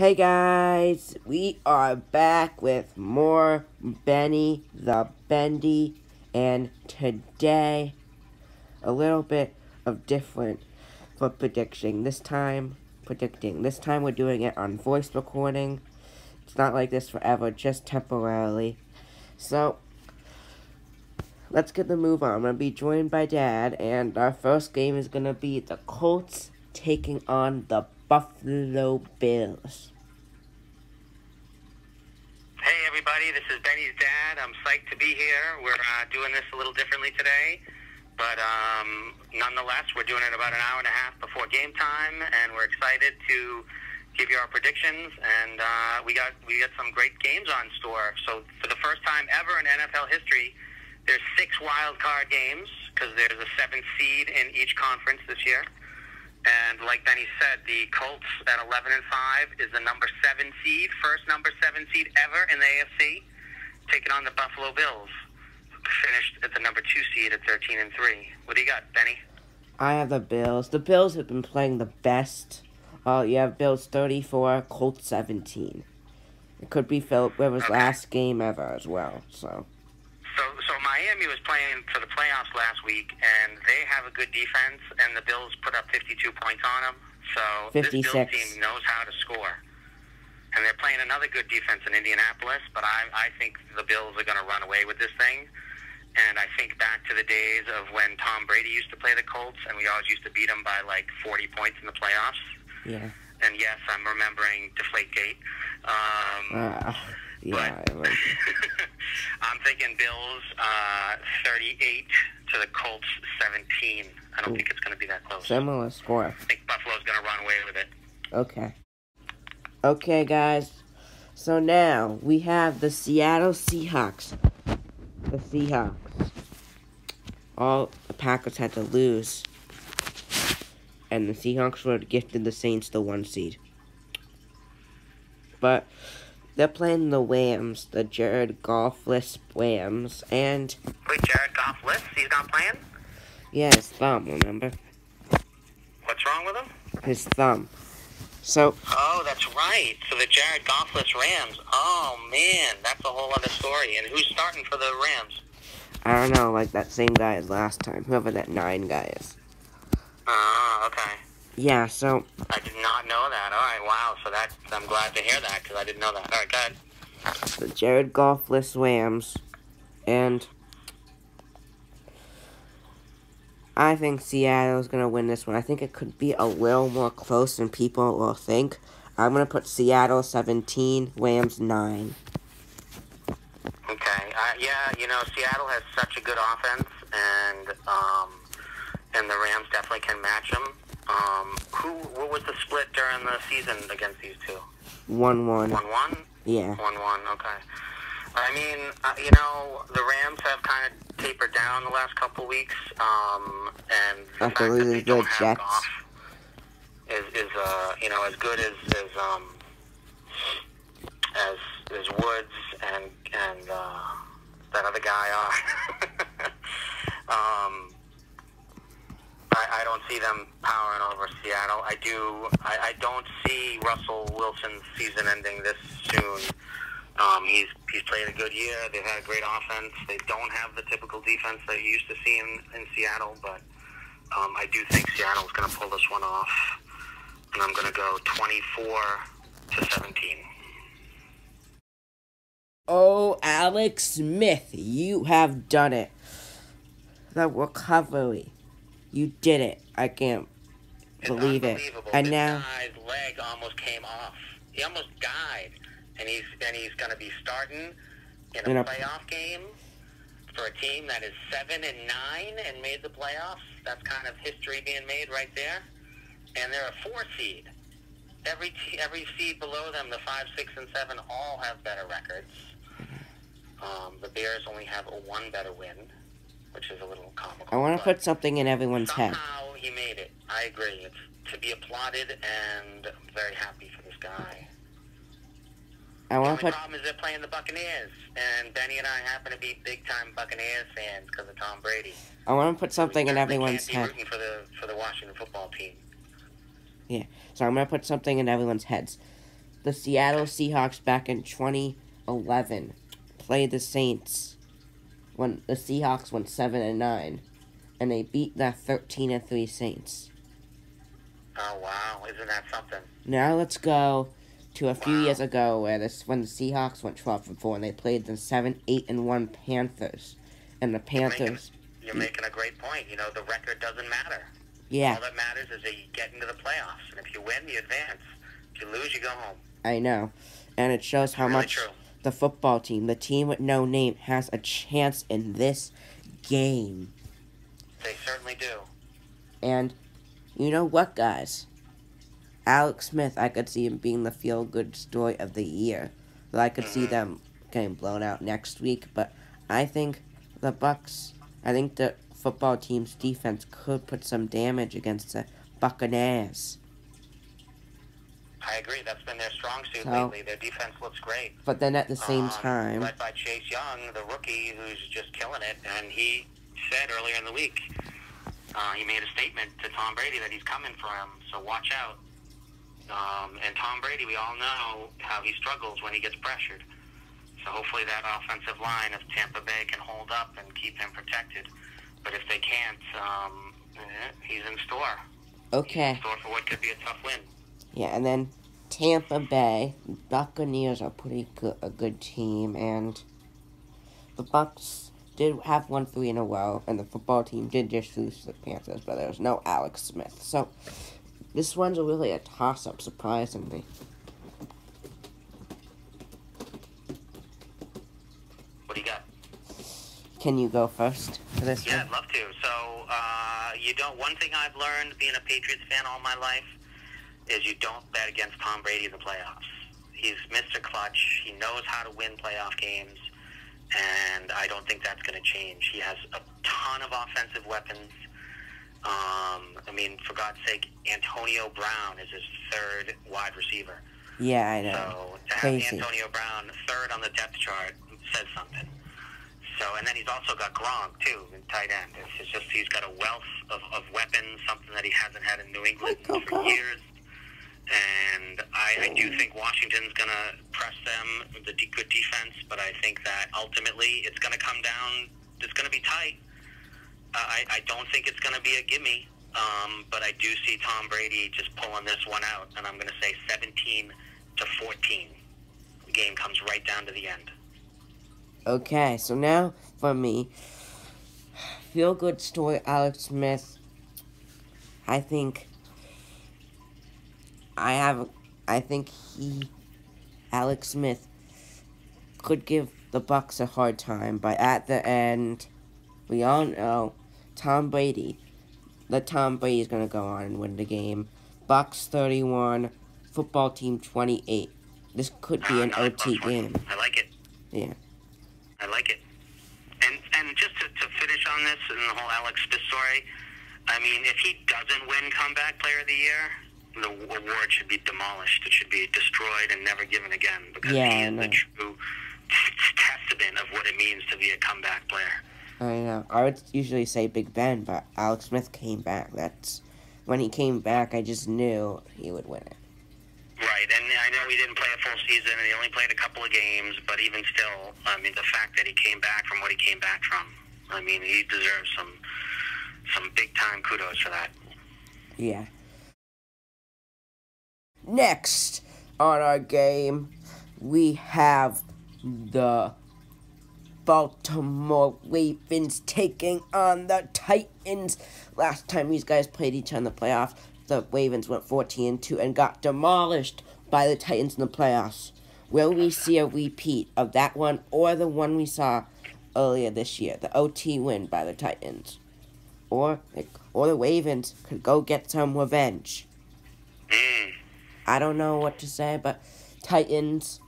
Hey guys, we are back with more Benny the Bendy, and today a little bit of different for predicting. This time we're doing it on voice recording. It's not like this forever, just temporarily. So let's get the move on. I'm gonna be joined by Dad, and our first game is gonna be the Colts taking on the Buffalo Bills. Hey everybody, this is Benny's dad. I'm psyched to be here. We're doing this a little differently today, but nonetheless, we're doing it about an hour and a half before game time, and we're excited to give you our predictions. And we got some great games on store. So for the first time ever in NFL history, there's 6 wild card games because there's a 7th seed in each conference this year. And like Benny said, the Colts at 11-5 is the number 7 seed, first number 7 seed ever in the AFC, taking on the Buffalo Bills, finished at the number 2 seed at 13-3. What do you got, Benny? I have the Bills. The Bills have been playing the best. You have Bills 34, Colts 17. It could be Philip Rivers' last game ever as well. So Miami was playing for the playoffs last week, and they have a good defense, and the Bills put up 52 points on them. So 56. This Bills team knows how to score. And they're playing another good defense in Indianapolis, but I think the Bills are going to run away with this thing. And I think back to the days of when Tom Brady used to play the Colts, and we always used to beat them by like 40 points in the playoffs. Yeah. And yes, I'm remembering Deflategate. Yeah. But I'm thinking Bills 38 to the Colts 17. I don't think it's going to be that close. Similar score. I think Buffalo's going to run away with it. Okay. Okay, guys. So now we have the Seattle Seahawks. The Seahawks. All the Packers had to lose. And the Seahawks were gifted the Saints the 1 seed. But they're playing the Rams, the Jared Goff-less Rams, and... Wait, Jared Goff-less? He's not playing? Yeah, his thumb, remember? What's wrong with him? His thumb. So... Oh, that's right. So the Jared Goff-less Rams. Oh, man, that's a whole other story. And who's starting for the Rams? I don't know, like that same guy as last time. Whoever that 9 guy is. Oh, okay. Yeah, so... I did not know that. All right, wow. So I'm glad to hear that because I didn't know that. All right, go ahead. The Jared Goff-less Rams, and I think Seattle's going to win this one. I think it could be a little more close than people will think. I'm going to put Seattle 17, Rams 9. Okay. Yeah, Seattle has such a good offense, and the Rams definitely can match them. What was the split during the season against these two? 1-1. 1-1? Yeah. 1-1, okay. I mean, the Rams have kind of tapered down the last couple weeks, and the fact that they don't have Goff is as good as Woods and that other guy are. I don't see them powering over Seattle. I don't see Russell Wilson's season ending this soon. He's played a good year. They've had a great offense. They don't have the typical defense that you used to see in Seattle, but I do think Seattle's going to pull this one off. And I'm going to go 24-17. Oh, Alex Smith, you have done it. The recovery. You did it. I can't believe it. And this now guy's leg almost came off. He almost died. And he's going to be starting in a playoff game for a team that is 7-9 and made the playoffs. That's kind of history being made right there. And they're a 4 seed. Every seed below them, the 5, 6, and 7, all have better records. The Bears only have a 1 better win, which is a little comical. I want to put something in everyone's head. Somehow he made it. I agree. It's to be applauded, and I'm very happy for this guy. The only problem is they're playing the Buccaneers, and Benny and I happen to be big-time Buccaneers fans because of Tom Brady. I want to put something in everyone's head. Rooting for the Washington football team. Yeah, so I'm going to put something in everyone's heads. the Seattle Seahawks back in 2011 played the Saints when the Seahawks went 7-9, and they beat the 13-3 Saints. Oh, wow. Isn't that something? Now let's go to a few years ago when the Seahawks went 12-4 and they played the 7-8-1 Panthers. And the Panthers... You're making a great point. You know, the record doesn't matter. Yeah. All that matters is that you get into the playoffs. And if you win, you advance. If you lose, you go home. I know. And it shows how much the football team, the team with no name, has a chance in this game. They certainly do. And you know what, guys? Alex Smith, I could see him being the feel-good story of the year. But I could see them getting blown out next week. But I think the football team's defense could put some damage against the Buccaneers. I agree. That's been their strong suit lately. Their defense looks great. But then at the same time... led by Chase Young, the rookie, who's just killing it. And he said earlier in the week, he made a statement to Tom Brady that he's coming for him, so watch out. And Tom Brady, we all know how he struggles when he gets pressured. So hopefully that offensive line of Tampa Bay can hold up and keep him protected. But if they can't, he's in store. Okay. He's in store for what could be a tough win. Yeah, and then Tampa Bay, Buccaneers are a good team, and the Bucs did have won 3 in a row, and the football team did just lose to the Panthers, but there was no Alex Smith. So this one's really a toss-up, surprisingly. What do you got? Can you go first for this one? Yeah, I'd love to. So, one thing I've learned being a Patriots fan all my life is you don't bet against Tom Brady in the playoffs. He's Mr. Clutch. He knows how to win playoff games, and I don't think that's going to change. He has a ton of offensive weapons. For God's sake, Antonio Brown is his third wide receiver. Yeah, I know. So to have Antonio Brown third on the depth chart says something. So, and then he's also got Gronk, too, in tight end. It's just he's got a wealth of weapons, something that he hasn't had in New England for years. And I do think Washington's going to press them, the good defense, but I think that ultimately it's going to come down, it's going to be tight. I don't think it's going to be a gimme, but I do see Tom Brady just pulling this one out, and I'm going to say 17-14. The game comes right down to the end. Okay, so now for me, feel-good story, Alex Smith. I think Alex Smith could give the Bucs a hard time, but at the end, we all know Tom Brady is going to go on and win the game. Bucs 31, football team 28. This could be an OT game. I like it. Yeah. I like it. And just to finish on this and the whole Alex Smith story, if he doesn't win Comeback Player of the Year, the award should be demolished. It should be destroyed and never given again, because he is the true testament of what it means to be a comeback player. I know. I would usually say Big Ben, but Alex Smith came back. When he came back, I just knew he would win it. Right, and I know he didn't play a full season, and he only played a couple of games, but even still, the fact that he came back from what he came back from, he deserves some big-time kudos for that. Yeah. Next on our game, we have the Baltimore Ravens taking on the Titans. Last time these guys played each other in the playoffs, the Ravens went 14-2 and got demolished by the Titans in the playoffs. Will we see a repeat of that one or the one we saw earlier this year, the OT win by the Titans? Or the Ravens could go get some revenge. I don't know what to say, but Titans,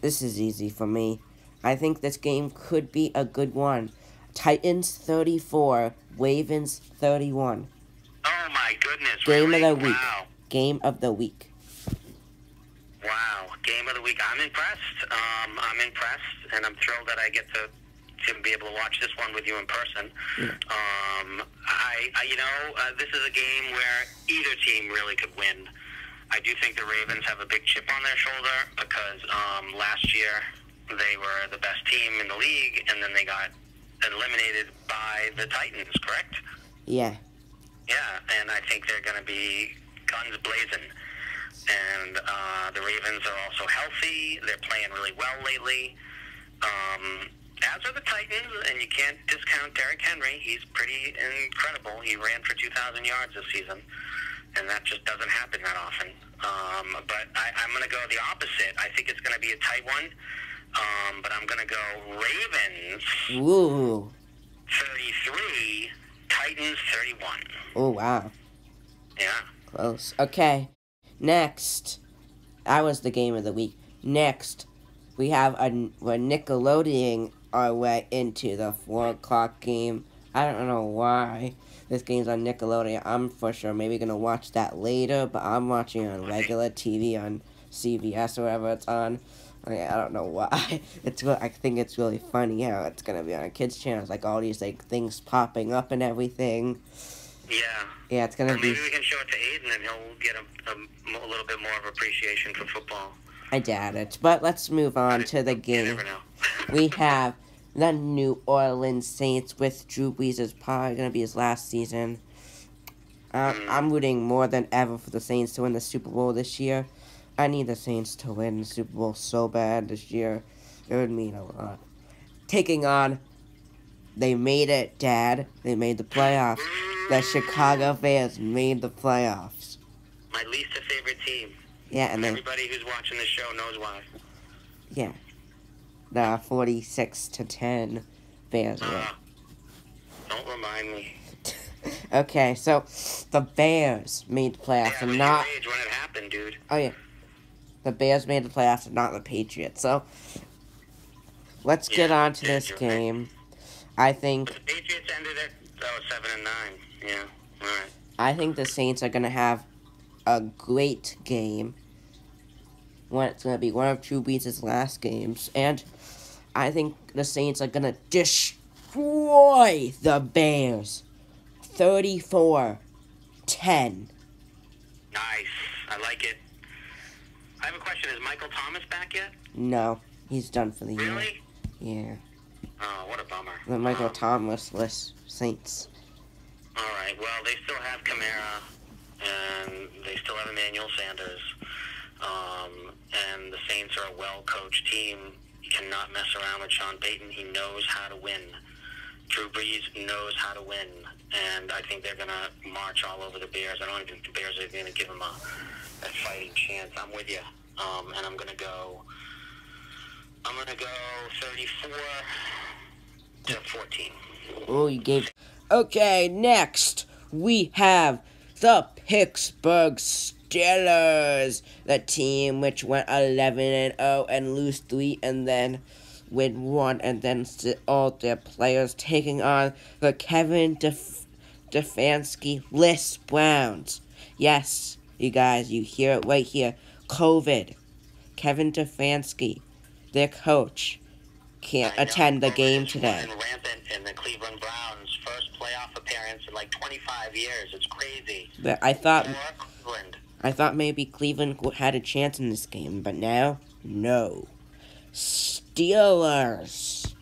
this is easy for me. I think this game could be a good one. Titans 34, Ravens 31. Oh my goodness! Game of the week. Wow. Game of the week. Wow, game of the week. I'm impressed. I'm impressed, and I'm thrilled that I get to be able to watch this one with you in person. Yeah. This is a game where either team really could win. I do think the Ravens have a big chip on their shoulder because last year they were the best team in the league, and then they got eliminated by the Titans, correct? Yeah. Yeah, and I think they're going to be guns blazing. And the Ravens are also healthy. They're playing really well lately. As are the Titans, and you can't discount Derrick Henry. He's pretty incredible. He ran for 2,000 yards this season, and that just doesn't happen that often. But I'm going to go the opposite. I think it's going to be a tight one, but I'm going to go Ravens Ooh. 33, Titans 31. Oh, wow. Yeah. Close. Okay. Next. That was the game of the week. Next, we have we're Nickelodeoning our way into the 4 o'clock game. I don't know why this game's on Nickelodeon. I'm for sure maybe going to watch that later, but I'm watching it on regular TV on CBS or whatever it's on. I don't know why. I think it's really funny how it's going to be on a kids' channel. It's like all these like things popping up and everything. Yeah. Yeah, it's going to be... Maybe we can show it to Aiden and he'll get a little bit more of appreciation for football. I doubt it. But let's move on to the game. You never know. We have the New Orleans Saints with Drew Brees is probably going to be his last season. I'm rooting more than ever for the Saints to win the Super Bowl this year. I need the Saints to win the Super Bowl so bad this year. It would mean a lot. Taking on... They made it, Dad. They made the playoffs. The Chicago Bears made the playoffs. My least favorite team. Yeah, and then... Everybody who's watching the show knows why. Yeah. The 46-10 Bears win. Don't remind me. Okay, so the Bears made the playoffs and not... Your age when it happened, dude. Oh, yeah. The Bears made the playoffs and not the Patriots. So, let's get on to this game. Right. I think... The Patriots ended at 7-9. Yeah, all right. I think the Saints are going to have a great game. It's going to be one of Drew Brees' last games. And I think the Saints are going to destroy the Bears. 34-10. Nice. I like it. I have a question. Is Michael Thomas back yet? No. He's done for the year. Really? Yeah. Oh, what a bummer. The Michael Thomas-less Saints. All right. Well, they still have Kamara, and they still have Emmanuel Sanders. And the Saints are a well-coached team. You cannot mess around with Sean Payton. He knows how to win. Drew Brees knows how to win. And I think they're going to march all over the Bears. I don't even think the Bears are going to give them a fighting chance. I'm with you. And I'm going to go 34-14. Oh, you gave... Okay, next, we have the Pittsburgh Steelers, the team which went 11-0 and lose 3 and then win 1 and then all their players taking on the Kevin Stefanski-less Browns. Yes, you guys, you hear it right here. COVID. Kevin Stefanski, their coach, can't attend the game today. Rampant in the Cleveland Browns' first playoff appearance in like 25 years. It's crazy. But I thought maybe Cleveland had a chance in this game, but now, no. Steelers.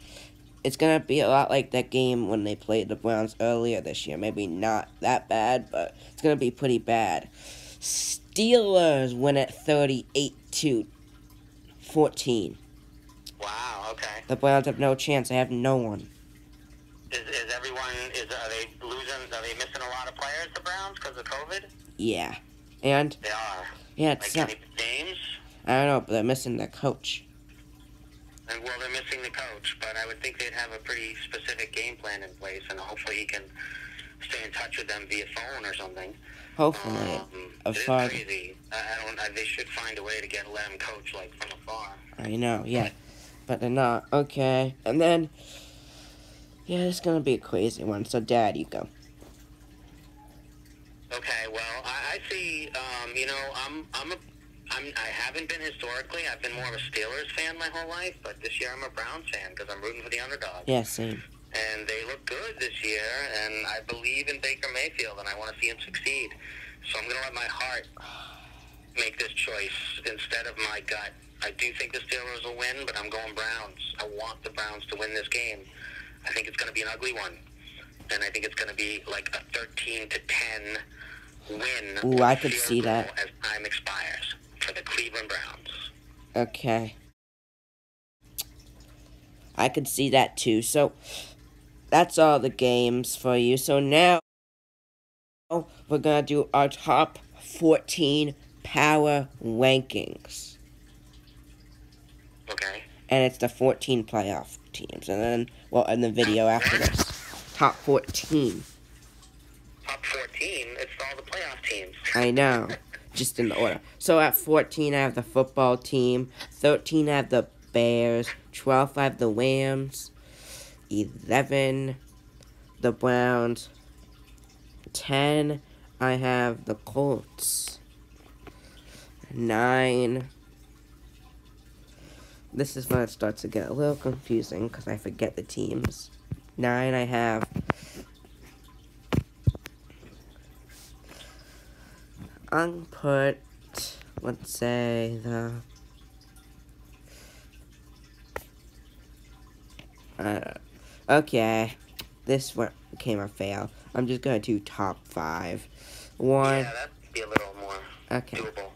It's going to be a lot like that game when they played the Browns earlier this year. Maybe not that bad, but it's going to be pretty bad. Steelers win at 38-14. Wow, okay. The Browns have no chance. They have no one. Are they missing a lot of players, the Browns, because of COVID? Yeah. And... They are. Yeah, it's like any names? I don't know, but they're missing their coach. And, well, they're missing the coach, but I would think they'd have a pretty specific game plan in place, and hopefully he can stay in touch with them via phone or something. Hopefully. It is crazy. They should find a way to let him coach, like, from afar. I know, yeah. But they're not. Okay. And then... Yeah, it's going to be a crazy one. So, Dad, you go. Okay, well, I see, I haven't been historically. I've been more of a Steelers fan my whole life, but this year I'm a Browns fan because I'm rooting for the underdog. Yeah, same. And they look good this year, and I believe in Baker Mayfield, and I want to see him succeed. So I'm going to let my heart make this choice instead of my gut. I do think the Steelers will win, but I'm going Browns. I want the Browns to win this game. I think it's going to be an ugly one, and I think it's going to be like a 13-10 win. Ooh, I could see that. As time expires for the Cleveland Browns. Okay. I could see that too. So, that's all the games for you. So now, we're going to do our top 14 power rankings. Okay. And it's the 14 playoff teams. And then, well, in the video after this. Top 14. Top 14? It's all the playoff teams. I know. Just in the order. So at 14, I have the football team. 13, I have the Bears. 12, I have the Rams. 11, the Browns. 10, I have the Colts. 9, this is when it starts to get a little confusing because I forget the teams. 9, I have unput, let's say the okay, this one became a fail. I'm just gonna do top 5. 1. Yeah, that'd be a little more doable.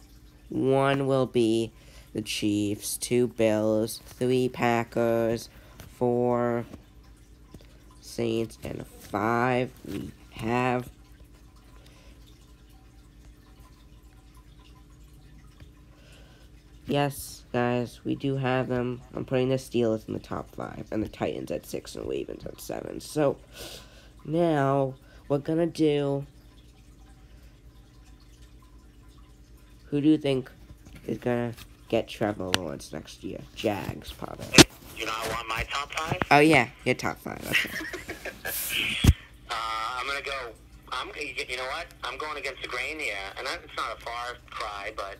1 will be the Chiefs, 2 Bills, 3 Packers, 4 Saints, and 5 we have yes, guys, we do have them. I'm putting the Steelers in the top 5, and the Titans at 6, and Ravens at 7. So, now, we're gonna do... Who do you think is gonna get Trevor Lawrence next year? Jags, probably. You know, I want my top 5? Oh, yeah, your top 5, okay. I'm gonna go... you know what? I'm going against the grain here, and it's not a far cry, but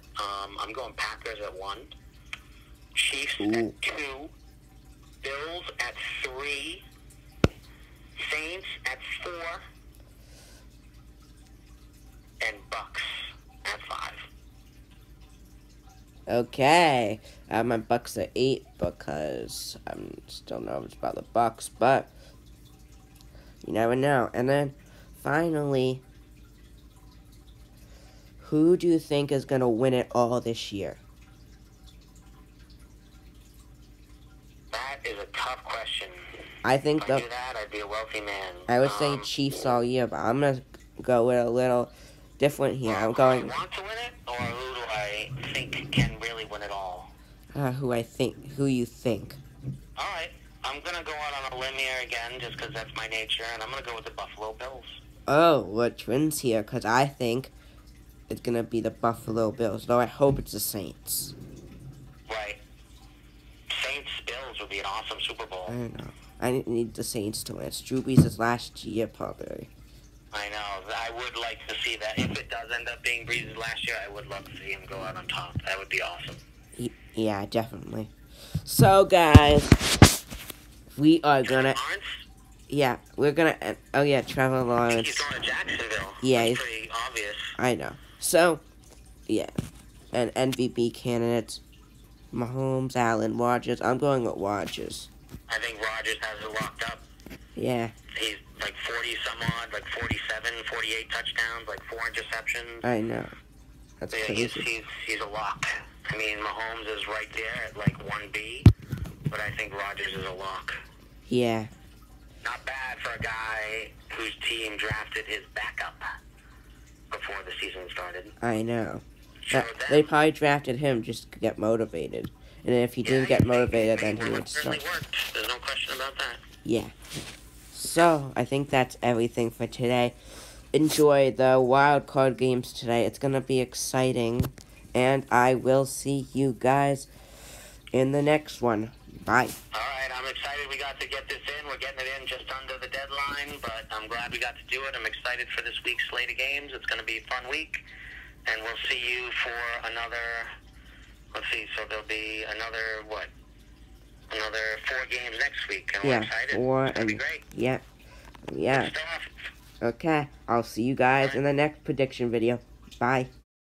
I'm going Packers at 1, Chiefs at 2, Bills at 3, Saints at 4, and Bucks at 5. Okay, I have my Bucks at 8 because I'm still nervous about the Bucks, but you never know. And then, finally, who do you think is going to win it all this year? That is a tough question. I think if I do that, I'd be a wealthy man. I was saying Chiefs all year, but I'm going to go with a little different here. I'm going... Who I want to win it, or who do I think can really win it all? Who you think. Alright, I'm going to go out on a limb here again, just because that's my nature, and I'm going to go with the Buffalo Bills. Oh, we're twins here, because I think it's going to be the Buffalo Bills, though I hope it's the Saints. Right. Saints-Bills would be an awesome Super Bowl. I don't know. I need the Saints to win. It's Drew Brees' last year, probably. I know. I would like to see that. If it does end up being Brees' last year, I would love to see him go out on top. That would be awesome. Yeah, definitely. So, guys, we are gonna... Yeah, we're gonna... Oh, yeah, Trevor Lawrence. He's going to Jacksonville. Yeah, That's pretty obvious. I know. So, yeah. And MVP candidates, Mahomes, Allen, Rodgers. I'm going with Rodgers. I think Rodgers has it locked up. Yeah. He's like 40-some-odd, like 47, 48 touchdowns, like 4 interceptions. I know. That's crazy. He's a lock. I mean, Mahomes is right there at like 1B, but I think Rodgers is a lock. Yeah. Not bad for a guy whose team drafted his backup before the season started. I know. They probably drafted him just to get motivated. And if he didn't get motivated, then he would start. There's no question about that. Yeah. So, I think that's everything for today. Enjoy the wild card games today. It's going to be exciting. And I will see you guys in the next one. Bye. All right, I'm excited we got to get this in. We're getting it in just under the deadline, but I'm glad we got to do it. I'm excited for this week's slate of games. It's going to be a fun week. And we'll see you for another, let's see, so there'll be another 4 games next week. And we're excited. 4. It's going to be great. Yeah. Good stuff. Okay, I'll see you guys in the next prediction video. Bye.